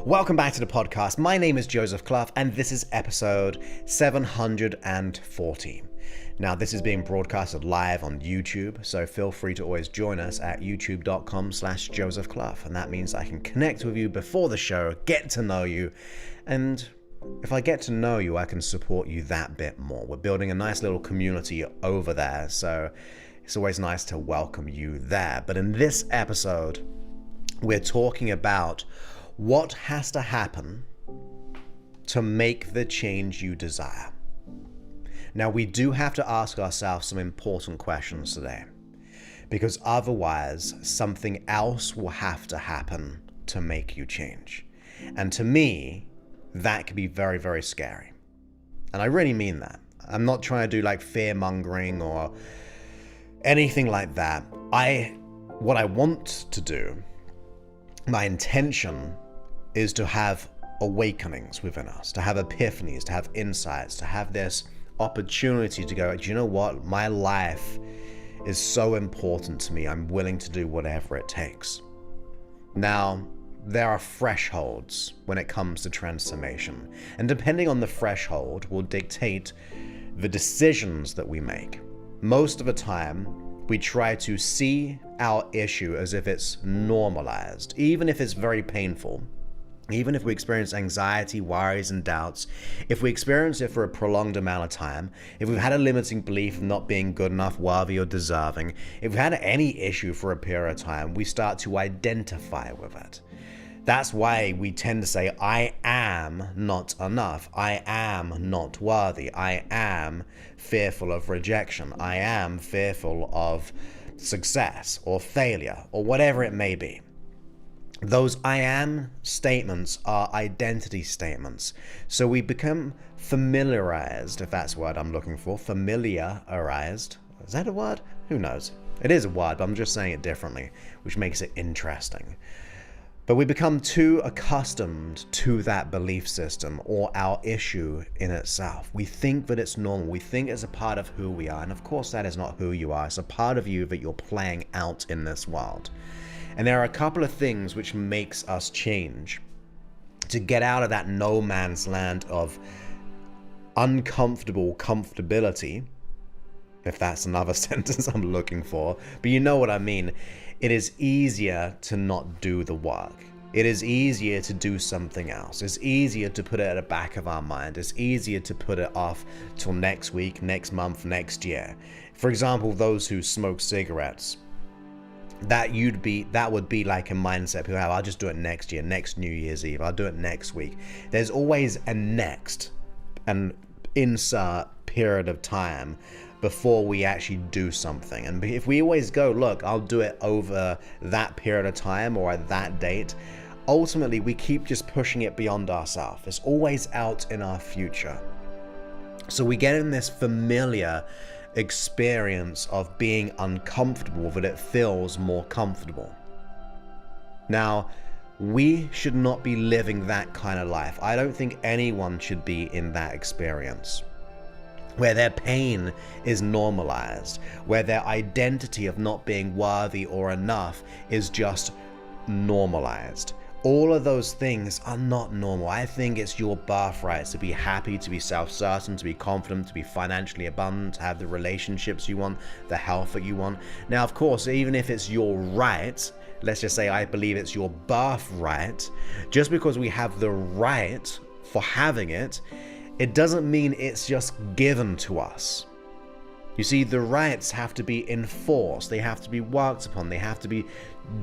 Welcome back to the podcast. My name is Joseph Clough, and this is episode 740. Now, this is being broadcasted live on YouTube, so feel free to always join us at youtube.com/Joseph Clough, and that means I can connect with you before the show, get to know you, and if I get to know you, I can support you that bit more. We're building a nice little community over there, so it's always nice to welcome you there. But in this episode, we're talking about what has to happen to make the change you desire. Now, we do have to ask ourselves some important questions today, because otherwise something else will have to happen to make you change. And to me, that can be very, very scary. And I really mean that. I'm not trying to do like fear mongering or anything like that. What I want to do, my intention is to have awakenings within us, to have epiphanies, to have insights, to have this opportunity to go, do you know what? My life is so important to me. I'm willing to do whatever it takes. Now, there are thresholds when it comes to transformation, and depending on the threshold will dictate the decisions that we make. Most of the time, we try to see our issue as if it's normalized, even if it's very painful. Even if we experience anxiety, worries, and doubts, if we experience it for a prolonged amount of time, if we've had a limiting belief of not being good enough, worthy, or deserving, if we've had any issue for a period of time, we start to identify with it. That's why we tend to say, I am not enough. I am not worthy. I am fearful of rejection. I am fearful of success or failure or whatever it may be. Those I am statements are identity statements. So we become familiarized, if that's the word I'm looking for, familiarized. Is that a word? Who knows? It is a word, but I'm just saying it differently, which makes it interesting. But we become too accustomed to that belief system or our issue in itself. We think that it's normal. We think it's a part of who we are. And of course, that is not who you are. It's a part of you that you're playing out in this world. And there are a couple of things which makes us change to get out of that no man's land of uncomfortable comfortability, if that's another sentence I'm looking for, but you know what I mean. It is easier to not do the work. It is easier to do something else. It's easier to put it at the back of our mind. It's easier to put it off till next week, next month, next year. For example, those who smoke cigarettes, that would be like a mindset people have. I'll just do it next year, next New Year's Eve. I'll do it next week. There's always a next, an insert period of time before we actually do something. And if we always go, look, I'll do it over that period of time or at that date, ultimately we keep just pushing it beyond ourselves. It's always out in our future. So we get in this familiar experience of being uncomfortable that it feels more comfortable. Now, we should not be living that kind of life. I don't think anyone should be in that experience where their pain is normalized, where their identity of not being worthy or enough is just normalized. All of those things are not normal. I think it's your birthright to be happy, to be self-certain, to be confident, to be financially abundant, to have the relationships you want, the health that you want. Now, of course, even if it's your right, let's just say I believe it's your birthright, just because we have the right for having it, it doesn't mean it's just given to us. You see, the rights have to be enforced. They have to be worked upon. They have to be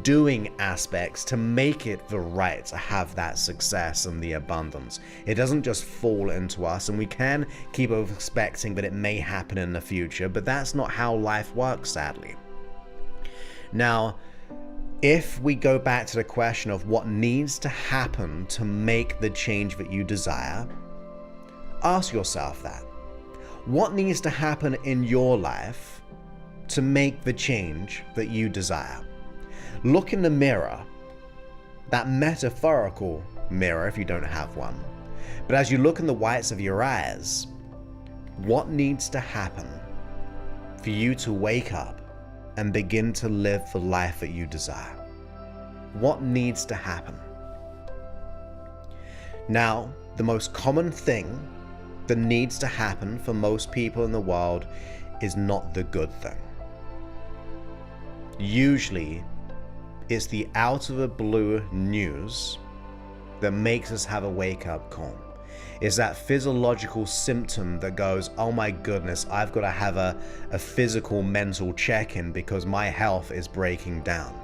doing aspects to make it the right to have that success and the abundance. It doesn't just fall into us, and we can keep expecting that it may happen in the future, but that's not how life works, sadly. Now, if we go back to the question of what needs to happen to make the change that you desire, ask yourself that. What needs to happen in your life to make the change that you desire? Look in the mirror, that metaphorical mirror if you don't have one. But as you look in the whites of your eyes, what needs to happen for you to wake up and begin to live the life that you desire? What needs to happen? Now, the most common thing that needs to happen for most people in the world is not the good thing. Usually, it's the out of the blue news that makes us have a wake-up call. Is that physiological symptom that goes, oh my goodness, I've got to have a physical mental check-in because my health is breaking down.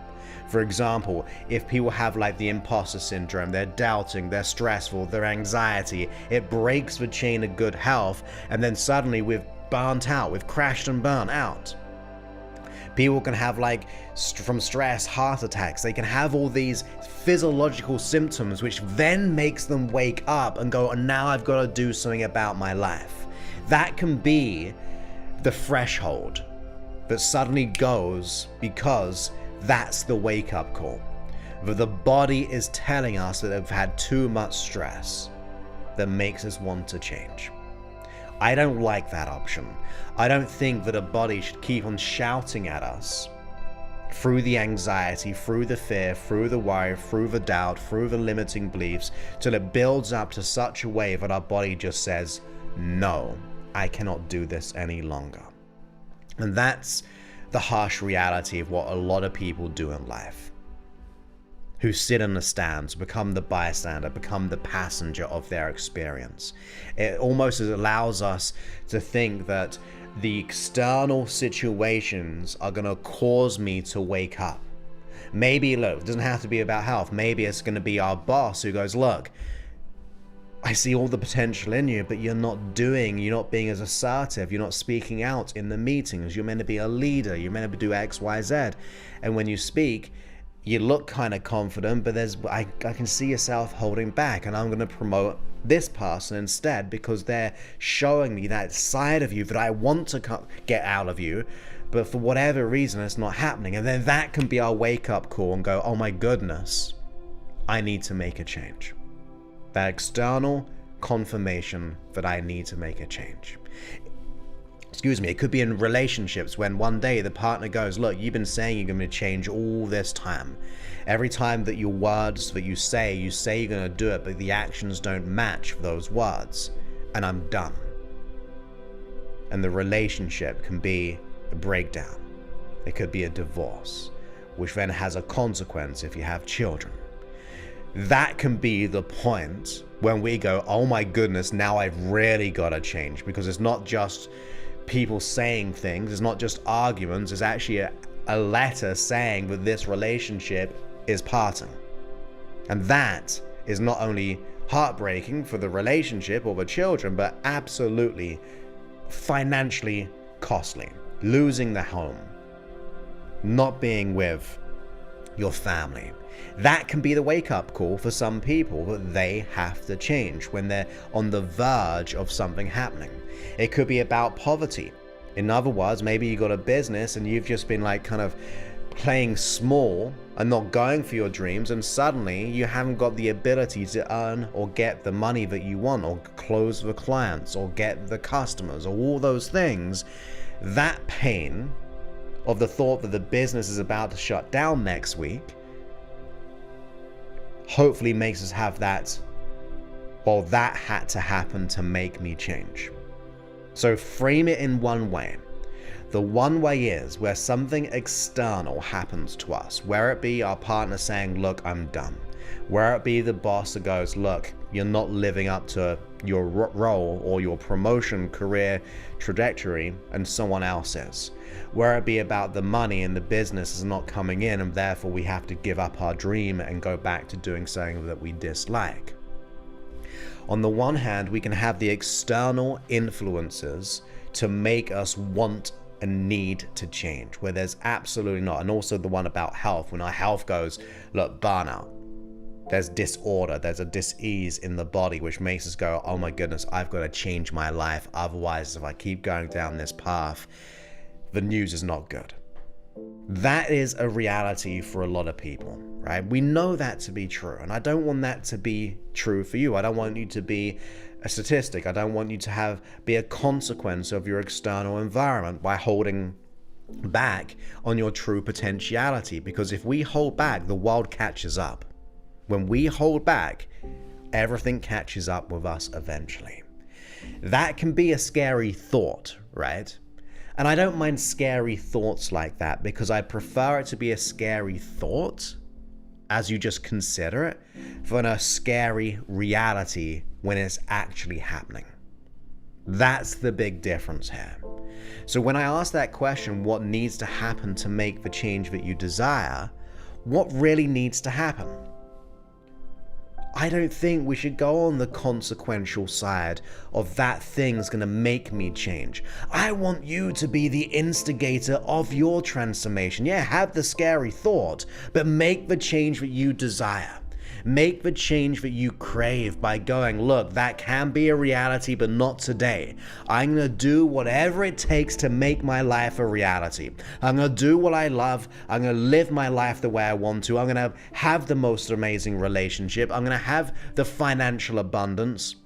For example, if people have like the imposter syndrome, they're doubting, they're stressful, they're anxiety, it breaks the chain of good health, and then suddenly we've burnt out, we've crashed and burnt out. People can have like from stress, heart attacks. They can have all these physiological symptoms, which then makes them wake up and go, and now I've got to do something about my life. That can be the threshold that suddenly goes, because that's the wake up call. That the body is telling us that they've had too much stress that makes us want to change. I don't like that option. I don't think that a body should keep on shouting at us through the anxiety, through the fear, through the worry, through the doubt, through the limiting beliefs, till it builds up to such a way that our body just says, no, I cannot do this any longer. And that's the harsh reality of what a lot of people do in life, who sit in the stands, become the bystander, become the passenger of their experience. It almost allows us to think that the external situations are going to cause me to wake up. Maybe, look, it doesn't have to be about health. Maybe it's going to be our boss who goes, look, I see all the potential in you, but you're not being as assertive. You're not speaking out in the meetings. You're meant to be a leader. You're meant to do X, Y, Z. And when you speak, you look kind of confident, but I can see yourself holding back, and I'm going to promote this person instead because they're showing me that side of you that I want to get out of you, but for whatever reason it's not happening. And then that can be our wake-up call and go, oh my goodness, I need to make a change. That external confirmation that I need to make a change. Excuse me, it could be in relationships when one day the partner goes, look, you've been saying you're going to change all this time. Every time that your words that you say you're going to do it, but the actions don't match those words, and I'm done. And the relationship can be a breakdown. It could be a divorce, which then has a consequence if you have children. That can be the point when we go, oh my goodness, now I've really got to change, because it's not just people saying things, it's not just arguments, it's actually a letter saying that this relationship is parting. And that is not only heartbreaking for the relationship or the children, but absolutely financially costly. Losing the home, not being with your family. That can be the wake-up call for some people, that they have to change when they're on the verge of something happening. It could be about poverty. In other words, maybe you got a business and you've just been like kind of playing small and not going for your dreams, and suddenly you haven't got the ability to earn or get the money that you want, or close the clients, or get the customers, or all those things. That pain of the thought that the business is about to shut down next week hopefully makes us have that, well, that had to happen to make me change. So frame it in one way. The one way is where something external happens to us, where it be our partner saying, look, I'm done. Where it be the boss that goes, look, you're not living up to your role or your promotion career trajectory, and someone else is. Where it be about the money and the business is not coming in, and therefore we have to give up our dream and go back to doing something that we dislike. On the one hand, we can have the external influences to make us want and need to change, where there's absolutely not. And also the one about health, when our health goes, look, burnout. There's disorder, there's a dis-ease in the body, which makes us go, oh my goodness, I've got to change my life. Otherwise, if I keep going down this path, the news is not good. That is a reality for a lot of people, right? We know that to be true, and I don't want that to be true for you. I don't want you to be a statistic. I don't want you to be a consequence of your external environment by holding back on your true potentiality, because if we hold back, the world catches up. When we hold back, Everything catches up with us eventually. That can be a scary thought, right? And I don't mind scary thoughts like that because I prefer it to be a scary thought as you just consider it than a scary reality when it's actually happening. That's the big difference here. So when I ask that question, what needs to happen to make the change that you desire, what really needs to happen? I don't think we should go on the consequential side of that thing's gonna make me change. I want you to be the instigator of your transformation. Yeah, have the scary thought, but make the change that you desire. Make the change that you crave by going, look, that can be a reality, but not today. I'm going to do whatever it takes to make my life a reality. I'm going to do what I love. I'm going to live my life the way I want to. I'm going to have the most amazing relationship. I'm going to have the financial abundance.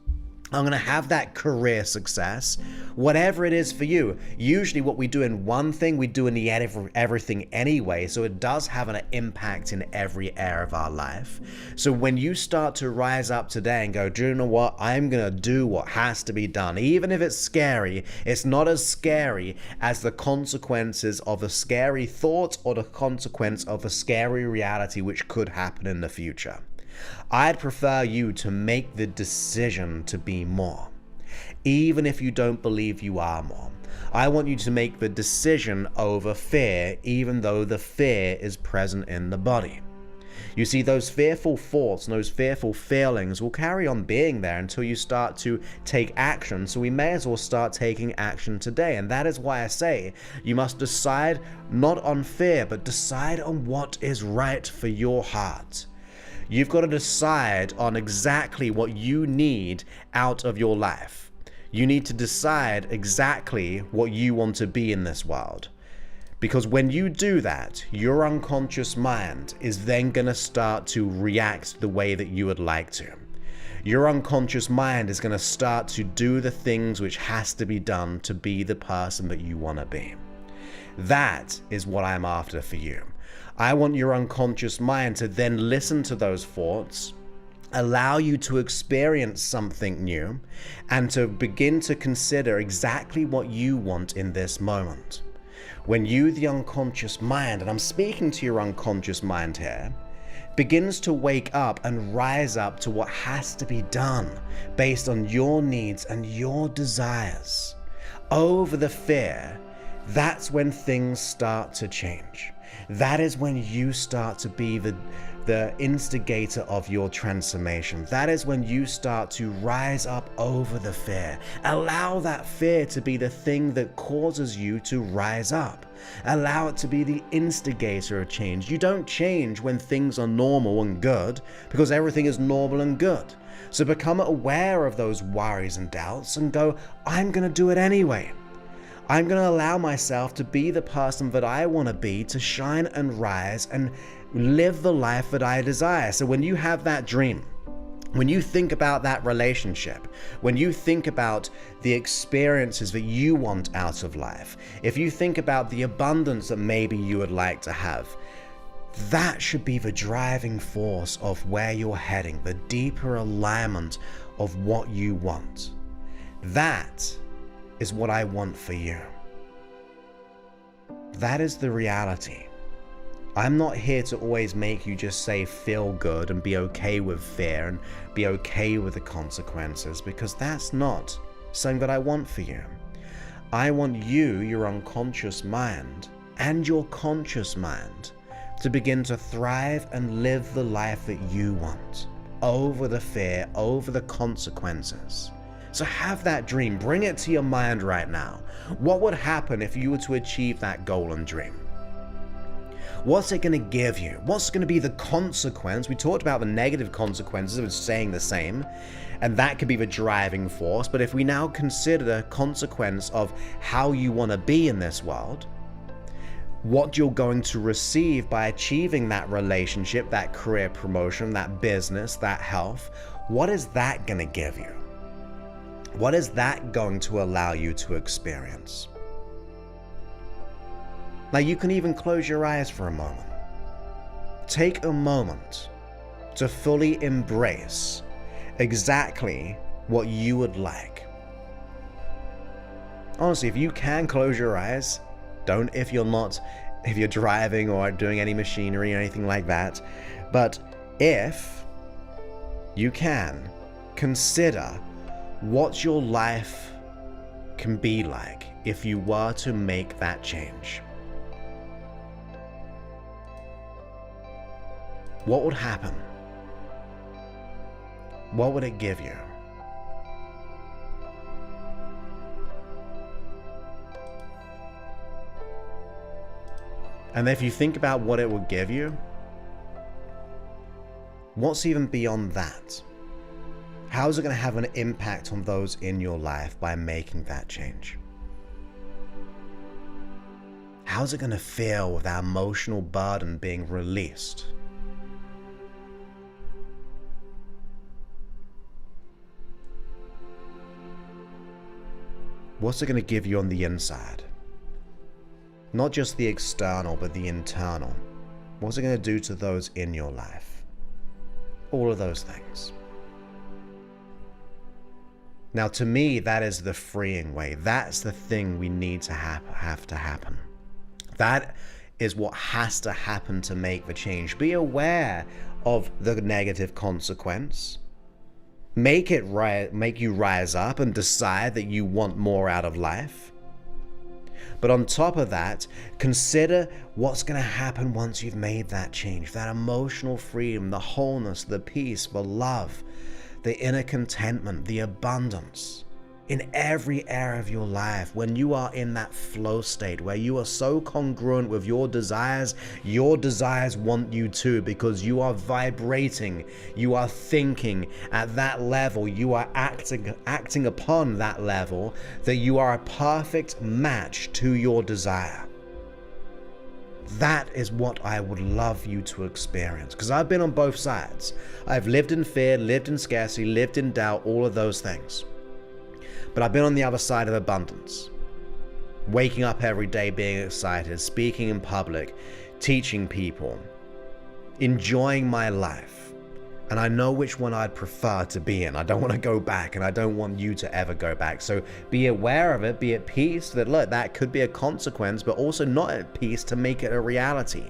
I'm going to have that career success, whatever it is for you. Usually what we do in one thing, we do in the everything anyway, so it does have an impact in every area of our life. So when you start to rise up today and go, do you know what? I'm going to do what has to be done. Even if it's scary, it's not as scary as the consequences of a scary thought or the consequence of a scary reality which could happen in the future. I'd prefer you to make the decision to be more, even if you don't believe you are more. I want you to make the decision over fear, even though the fear is present in the body. You see, those fearful thoughts and those fearful feelings will carry on being there until you start to take action. So we may as well start taking action today. And that is why I say you must decide not on fear, but decide on what is right for your heart. You've got to decide on exactly what you need out of your life. You need to decide exactly what you want to be in this world. Because when you do that, your unconscious mind is then going to start to react the way that you would like to. Your unconscious mind is going to start to do the things which has to be done to be the person that you want to be. That is what I'm after for you. I want your unconscious mind to then listen to those thoughts, allow you to experience something new, and to begin to consider exactly what you want in this moment. When you, the unconscious mind, and I'm speaking to your unconscious mind here, begins to wake up and rise up to what has to be done based on your needs and your desires over the fear, that's when things start to change. That is when you start to be the instigator of your transformation. That is when you start to rise up over the fear. Allow that fear to be the thing that causes you to rise up. Allow it to be the instigator of change. You don't change when things are normal and good, because everything is normal and good. So become aware of those worries and doubts and go, I'm going to do it anyway. I'm going to allow myself to be the person that I want to be, to shine and rise and live the life that I desire. So when you have that dream, when you think about that relationship, when you think about the experiences that you want out of life, if you think about the abundance that maybe you would like to have, that should be the driving force of where you're heading, the deeper alignment of what you want. That is what I want for you. That is the reality. I'm not here to always make you just say feel good and be okay with fear and be okay with the consequences, because that's not something that I want for you. I want you, your unconscious mind, and your conscious mind to begin to thrive and live the life that you want, over the fear, over the consequences. So have that dream, bring it to your mind right now. What would happen if you were to achieve that goal and dream? What's it going to give you? What's going to be the consequence? We talked about the negative consequences of staying the same, and that could be the driving force. But if we now consider the consequence of how you want to be in this world, what you're going to receive by achieving that relationship, that career promotion, that business, that health, what is that going to give you? What is that going to allow you to experience? Now you can even close your eyes for a moment. Take a moment to fully embrace exactly what you would like. Honestly, if you can close your eyes, don't if you're driving or doing any machinery or anything like that. But if you can, consider what your life can be like if you were to make that change. What would happen? What would it give you? And if you think about what it would give you, what's even beyond that? How is it going to have an impact on those in your life by making that change? How's it going to feel with that emotional burden being released? What's it going to give you on the inside? Not just the external, but the internal. What's it going to do to those in your life? All of those things. Now, to me, that is the freeing way. That's the thing we need to have to happen. That is what has to happen to make the change. Be aware of the negative consequence. Make you rise up and decide that you want more out of life. But on top of that, consider what's going to happen once you've made that change. That emotional freedom, the wholeness, the peace, the love, the inner contentment, the abundance in every area of your life. When you are in that flow state where you are so congruent with your desires want you to, because you are vibrating, you are thinking at that level, you are acting upon that level, that you are a perfect match to your desire. That is what I would love you to experience, because I've been on both sides. I've lived in fear, lived in scarcity, lived in doubt, all of those things. But I've been on the other side of abundance. Waking up every day being excited, speaking in public, teaching people, enjoying my life. And I know which one I'd prefer to be in. I don't want to go back, and I don't want you to ever go back. So be aware of it, be at peace that, look, that could be a consequence, but also not at peace to make it a reality.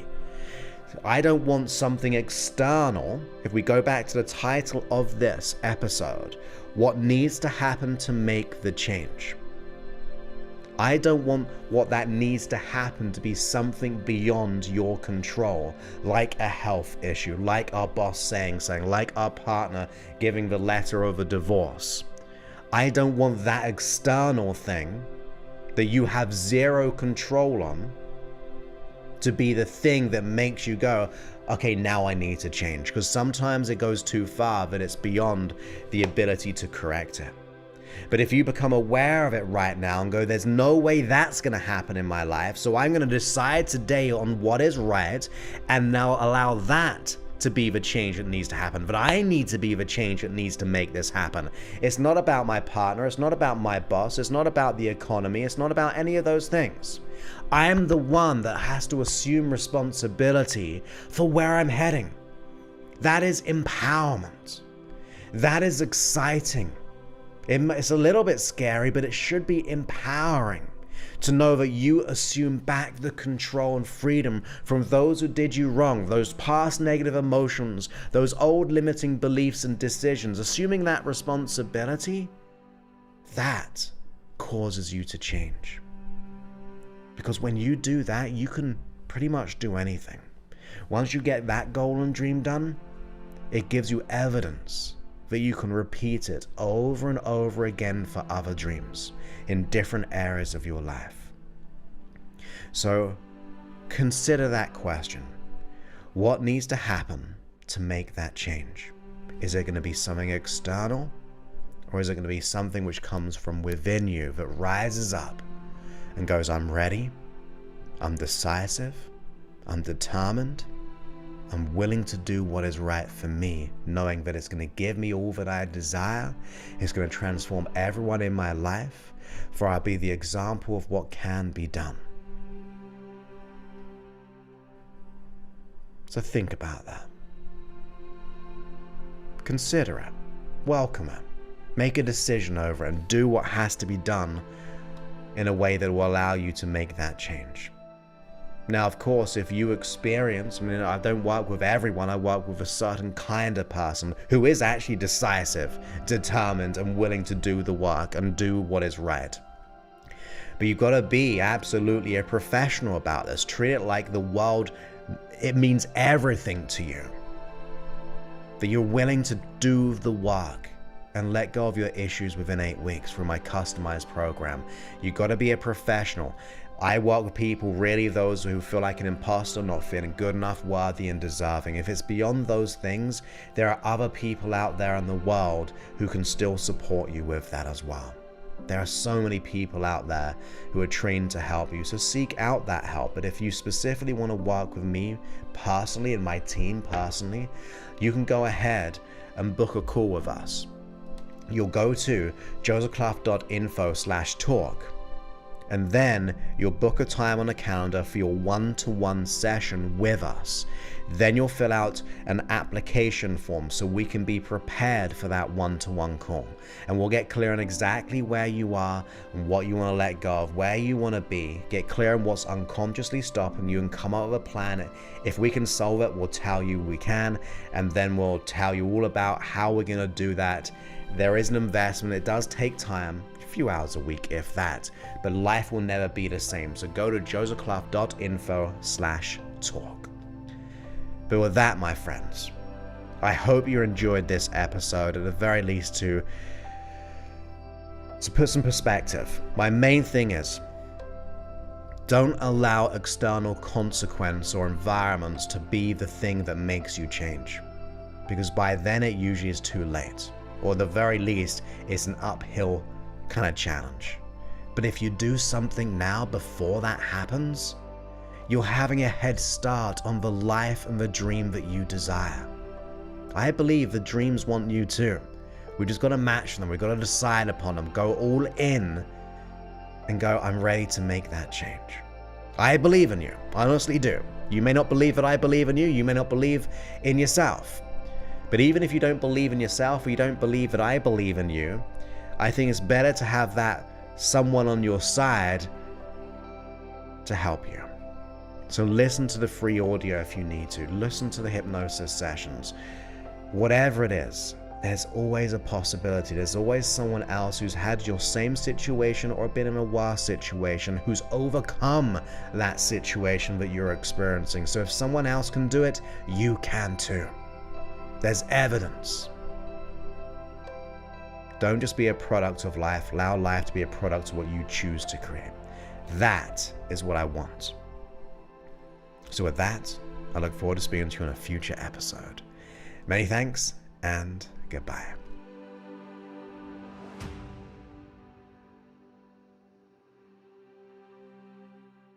I don't want something external. If we go back to the title of this episode, what needs to happen to make the change? I don't want what that needs to happen to be something beyond your control, like a health issue, like our boss saying something, like our partner giving the letter of a divorce. I don't want that external thing that you have zero control on to be the thing that makes you go, okay, now I need to change. Because sometimes it goes too far that it's beyond the ability to correct it. But if you become aware of it right now and go, there's no way that's going to happen in my life, so I'm going to decide today on what is right, and now allow that to be the change that needs to happen. But I need to be the change that needs to make this happen. It's not about my partner, it's not about my boss, it's not about the economy, it's not about any of those things. I am the one that has to assume responsibility for where I'm heading. That is empowerment. That is exciting. It's a little bit scary, but it should be empowering to know that you assume back the control and freedom from those who did you wrong, those past negative emotions, those old limiting beliefs and decisions. Assuming that responsibility, that causes you to change. Because when you do that, you can pretty much do anything. Once you get that goal and dream done, it gives you evidence that you can repeat it over and over again for other dreams in different areas of your life. So consider that question. What needs to happen to make that change? Is it going to be something external, or is it going to be something which comes from within you that rises up and goes, I'm ready, I'm decisive, I'm determined, I'm willing to do what is right for me, knowing that it's going to give me all that I desire. It's going to transform everyone in my life, for I'll be the example of what can be done. So think about that. Consider it. welcome it. Make a decision over it and do what has to be done in a way that will allow you to make that change. Now, of course, if you experience, I don't work with everyone, I work with a certain kind of person who is actually decisive, determined, and willing to do the work and do what is right. But you've got to be absolutely a professional about this. Treat it like the world, it means everything to you. That you're willing to do the work and let go of your issues within 8 weeks through my customized program. You've got to be a professional. I work with people, really those who feel like an imposter, not feeling good enough, worthy, and deserving. If it's beyond those things, there are other people out there in the world who can still support you with that as well. There are so many people out there who are trained to help you, so seek out that help. But if you specifically want to work with me personally and my team personally, you can go ahead and book a call with us. You'll go to josephclough.info/talk. And then you'll book a time on a calendar for your one-to-one session with us. Then you'll fill out an application form so we can be prepared for that one-to-one call. And we'll get clear on exactly where you are and what you want to let go of, where you want to be, get clear on what's unconsciously stopping you, and come up with a plan. If we can solve it, we'll tell you we can, and then we'll tell you all about how we're going to do that. There is an investment. It does take time. Few hours a week, if that, but life will never be the same. So go to josephclough.info/talk. But with that, my friends, I hope you enjoyed this episode, at the very least to put some perspective. My main thing is, don't allow external consequence or environments to be the thing that makes you change, because by then it usually is too late, or at the very least it's an uphill kind of challenge. But if you do something now before that happens, you're having a head start on the life and the dream that you desire. I believe the dreams want you too. We just got to match them. We got to decide upon them, go all in and go, I'm ready to make that change. I believe in you. I honestly do. You may not believe that I believe in you. You may not believe in yourself. But even if you don't believe in yourself, or you don't believe that I believe in you, I think it's better to have that someone on your side to help you. So listen to the free audio if you need to. Listen to the hypnosis sessions. Whatever it is, there's always a possibility. There's always someone else who's had your same situation or been in a worse situation, who's overcome that situation that you're experiencing. So if someone else can do it, you can too. There's evidence. Don't just be a product of life. Allow life to be a product of what you choose to create. That is what I want. So with that, I look forward to speaking to you in a future episode. Many thanks and goodbye.